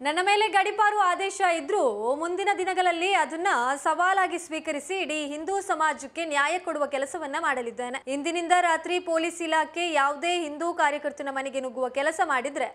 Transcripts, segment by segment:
ನನ್ನ ಮೇಲೆ ಗಡಿಪಾರು ಆದೇಶ ಇದ್ರೂ ಮುಂದಿನ ದಿನಗಳಲ್ಲಿ ಅದನ್ನ ಸವಾಲಾಗಿ ಸ್ವೀಕರಿಸಿ ಇಡೀ ಹಿಂದೂ ಸಮಾಜಕ್ಕೆ ನ್ಯಾಯ ಕೊಡುವ ಕೆಲಸವನ್ನ ಮಾಡಲಿದ್ದೇನೆ. ಇಂದಿನಿಂದ ರಾತ್ರಿ ಪೊಲೀಸ್ ಇಲಾಖೆ ಯಾವುದೇ ಹಿಂದೂ ಕಾರ್ಯಕರ್ತನ ಮನೆಗೆ ನುಗ್ಗುವ ಕೆಲಸ ಮಾಡಿದ್ರೆ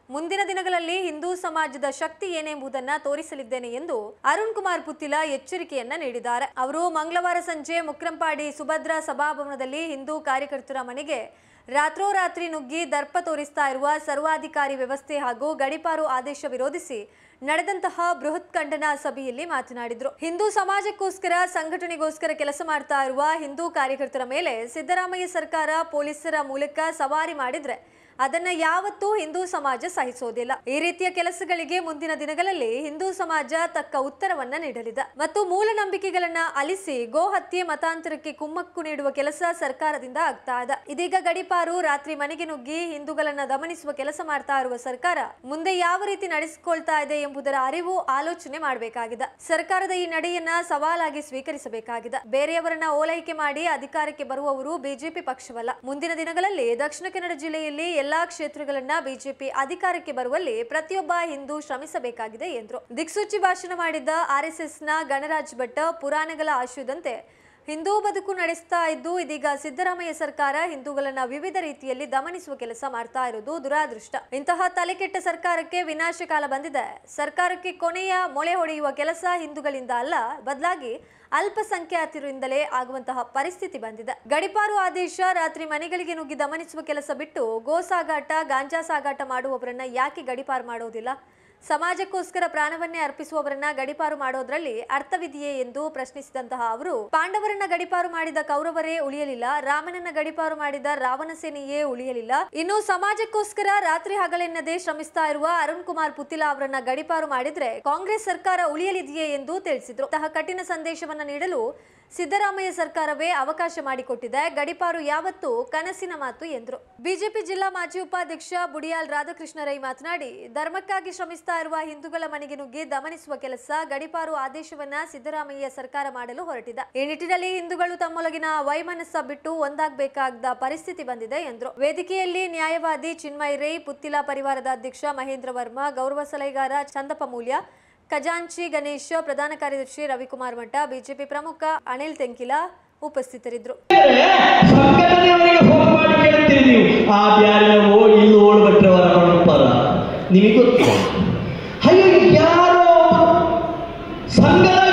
ಮುಂದಿನ ದಿನಗಳಲ್ಲಿ ಹಿಂದೂ ಸಮಾಜದ ಶಕ್ತಿ ಏನೆಂಬುದನ್ನ ತೋರಿಸಲಿದ್ದೇನೆ ಎಂದು ಅರುಣ್ ಕುಮಾರ್ ಪುತ್ತಿಲ ಎಚ್ಚರಿಕೆಯನ್ನ ನೀಡಿದ್ದಾರೆ. ಅವರು ಮಂಗಳವಾರ ಸಂಜೆ ಮುಕ್ರಂಪಾಡಿ ಸುಭದ್ರಾ ಸಭಾಭವನದಲ್ಲಿ ಹಿಂದೂ ಕಾರ್ಯಕರ್ತರ ಮನೆಗೆ ರಾತ್ರೋರಾತ್ರಿ ನುಗ್ಗಿ ದರ್ಪ ತೋರಿಸ್ತಾ ಇರುವ ಸರ್ವಾಧಿಕಾರಿ ವ್ಯವಸ್ಥೆ ಹಾಗೂ ಗಡಿಪಾರು ಆದೇಶ ವಿರೋಧಿಸಿ ನಡೆದಂತಹ ಬೃಹತ್ ಖಂಡನಾ ಸಭೆಯಲ್ಲಿ ಮಾತನಾಡಿದ್ರು. ಹಿಂದೂ ಸಮಾಜಕ್ಕೋಸ್ಕರ ಸಂಘಟನೆಗೋಸ್ಕರ ಕೆಲಸ ಮಾಡ್ತಾ ಇರುವ ಹಿಂದೂ ಕಾರ್ಯಕರ್ತರ ಮೇಲೆ ಸಿದ್ದರಾಮಯ್ಯ ಸರ್ಕಾರ ಪೊಲೀಸರ ಮೂಲಕ ಸವಾರಿ ಮಾಡಿದ್ರೆ ಅದನ್ನ ಯಾವತ್ತೂ ಹಿಂದೂ ಸಮಾಜ ಸಹಿಸೋದಿಲ್ಲ. ಈ ರೀತಿಯ ಕೆಲಸಗಳಿಗೆ ಮುಂದಿನ ದಿನಗಳಲ್ಲಿ ಹಿಂದೂ ಸಮಾಜ ತಕ್ಕ ಉತ್ತರವನ್ನ ನೀಡಲಿದೆ ಮತ್ತು ಮೂಢನಂಬಿಕೆಗಳನ್ನ ಅಲಿಸಿ ಗೋ ಹತ್ಯೆ ಮತಾಂತರಕ್ಕೆ ಕುಮ್ಮಕ್ಕು ನೀಡುವ ಕೆಲಸ ಸರ್ಕಾರದಿಂದ ಆಗ್ತಾ ಇದೆ. ಇದೀಗ ಗಡಿಪಾರು ರಾತ್ರಿ ಮನೆಗೆ ನುಗ್ಗಿ ಹಿಂದೂಗಳನ್ನ ದಮನಿಸುವ ಕೆಲಸ ಮಾಡ್ತಾ ಇರುವ ಸರ್ಕಾರ ಮುಂದೆ ಯಾವ ರೀತಿ ನಡೆಸಿಕೊಳ್ತಾ ಇದೆ ಎಂಬುದರ ಅರಿವು ಆಲೋಚನೆ ಮಾಡಬೇಕಾಗಿದೆ. ಸರ್ಕಾರದ ಈ ನಡೆಯನ್ನ ಸವಾಲಾಗಿ ಸ್ವೀಕರಿಸಬೇಕಾಗಿದೆ. ಬೇರೆಯವರನ್ನ ಓಲೈಕೆ ಮಾಡಿ ಅಧಿಕಾರಕ್ಕೆ ಬರುವವರು ಬಿಜೆಪಿ ಪಕ್ಷವಲ್ಲ. ಮುಂದಿನ ದಿನಗಳಲ್ಲಿ ದಕ್ಷಿಣ ಕನ್ನಡ ಜಿಲ್ಲೆಯಲ್ಲಿ ಎಲ್ಲಾ ಕ್ಷೇತ್ರಗಳನ್ನ ಬಿಜೆಪಿ ಅಧಿಕಾರಕ್ಕೆ ಬರುವಲ್ಲಿ ಪ್ರತಿಯೊಬ್ಬ ಹಿಂದೂ ಶ್ರಮಿಸಬೇಕಾಗಿದೆ ಎಂದರು. ದಿಕ್ಸೂಚಿ ಭಾಷಣ ಮಾಡಿದ್ದ ಆರ್ಎಸ್ಎಸ್ನ ಗಣರಾಜ್ ಭಟ್ ಪುರಾಣಗಳ ಆಶಯದಂತೆ ಹಿಂದೂ ಬದುಕು ನಡೆಸ್ತಾ ಇದ್ದು ಇದೀಗ ಸಿದ್ದರಾಮಯ್ಯ ಸರ್ಕಾರ ಹಿಂದೂಗಳನ್ನ ವಿವಿಧ ರೀತಿಯಲ್ಲಿ ದಮನಿಸುವ ಕೆಲಸ ಮಾಡ್ತಾ ಇರೋದು ದುರಾದೃಷ್ಟ. ಇಂತಹ ತಲೆಕೆಟ್ಟ ಸರ್ಕಾರಕ್ಕೆ ವಿನಾಶಕಾಲ ಬಂದಿದೆ. ಸರ್ಕಾರಕ್ಕೆ ಕೊನೆಯ ಮೊಳೆ ಹೊಡೆಯುವ ಕೆಲಸ ಹಿಂದೂಗಳಿಂದ ಅಲ್ಲ, ಬದಲಾಗಿ ಅಲ್ಪಸಂಖ್ಯಾತರಿಂದಲೇ ಆಗುವಂತಹ ಪರಿಸ್ಥಿತಿ ಬಂದಿದೆ. ಗಡಿಪಾರು ಆದೇಶ ರಾತ್ರಿ ಮನೆಗಳಿಗೆ ನುಗ್ಗಿ ದಮನಿಸುವ ಕೆಲಸ ಬಿಟ್ಟು ಗೋ ಸಾಗಾಟ ಗಾಂಜಾ ಸಾಗಾಟ ಮಾಡುವವರನ್ನ ಯಾಕೆ ಗಡಿಪಾರು ಮಾಡೋದಿಲ್ಲ? ಸಮಾಜಕ್ಕೋಸ್ಕರ ಪ್ರಾಣವನ್ನೇ ಅರ್ಪಿಸುವವರನ್ನ ಗಡಿಪಾರು ಮಾಡೋದ್ರಲ್ಲಿ ಅರ್ಥವಿದೆಯೇ ಎಂದು ಪ್ರಶ್ನಿಸಿದಂತಹ ಅವರು ಪಾಂಡವರನ್ನ ಗಡಿಪಾರು ಮಾಡಿದ ಕೌರವರೇ ಉಳಿಯಲಿಲ್ಲ, ರಾಮನನ್ನ ಗಡಿಪಾರು ಮಾಡಿದ ರಾವಣ ಸೇನೆಯೇ ಉಳಿಯಲಿಲ್ಲ. ಇನ್ನು ಸಮಾಜಕ್ಕೋಸ್ಕರ ರಾತ್ರಿ ಹಗಲೆನ್ನದೇ ಶ್ರಮಿಸ್ತಾ ಇರುವ ಅರುಣ್ ಕುಮಾರ್ ಪುತ್ತಿಲ ಅವರನ್ನ ಗಡಿಪಾರು ಮಾಡಿದ್ರೆ ಕಾಂಗ್ರೆಸ್ ಸರ್ಕಾರ ಉಳಿಯಲಿದೆಯೇ ಎಂದು ತಿಳಿಸಿದ್ರು. ಇಂತಹ ಕಠಿಣ ಸಂದೇಶವನ್ನ ನೀಡಲು ಸಿದ್ದರಾಮಯ್ಯ ಸರ್ಕಾರವೇ ಅವಕಾಶ ಮಾಡಿಕೊಟ್ಟಿದೆ. ಗಡಿಪಾರು ಯಾವತ್ತೂ ಕನಸಿನ ಮಾತು ಎಂದರು. ಬಿಜೆಪಿ ಜಿಲ್ಲಾ ಮಾಜಿ ಉಪಾಧ್ಯಕ್ಷ ಬುಡಿಯಾಲ್ ರಾಧಾಕೃಷ್ಣ ರೈ ಮಾತನಾಡಿ, ಧರ್ಮಕ್ಕಾಗಿ ಶ್ರಮಿಸ್ತಾ ಇರುವ ಹಿಂದೂಗಳ ಮನೆಗೆ ನುಗ್ಗಿ ದಮನಿಸುವ ಕೆಲಸ ಗಡಿಪಾರು ಆದೇಶವನ್ನ ಸಿದ್ದರಾಮಯ್ಯ ಸರ್ಕಾರ ಮಾಡಲು ಹೊರಟಿದೆ. ಈ ನಿಟ್ಟಿನಲ್ಲಿ ಹಿಂದೂಗಳು ತಮ್ಮೊಳಗಿನ ವೈಮನಸ್ಸ ಬಿಟ್ಟು ಒಂದಾಗಬೇಕಾದ ಪರಿಸ್ಥಿತಿ ಬಂದಿದೆ ಎಂದರು. ವೇದಿಕೆಯಲ್ಲಿ ನ್ಯಾಯವಾದಿ ಚಿನ್ಮಯ್ ರೈ, ಪುತ್ತಿಲ ಪರಿವಾರದ ಅಧ್ಯಕ್ಷ ಮಹೇಂದ್ರ ವರ್ಮಾ, ಗೌರವ ಸಲಹೆಗಾರ ಚಂದಪ್ಪ ಮೂಲ್ಯ, ಖಜಾಂಚಿ ಗಣೇಶ್, ಪ್ರಧಾನ ಕಾರ್ಯದರ್ಶಿ ರವಿಕುಮಾರ್ ಮಠ, ಬಿಜೆಪಿ ಪ್ರಮುಖ ಅನಿಲ್ ತೆಂಕಿಲ ಉಪಸ್ಥಿತರಿದ್ದರು. ನಿಮಗೆ ಗೊತ್ತಿಲ್ಲ, ಅಯ್ಯೋ ಯಾರೋ ಸಂಘದ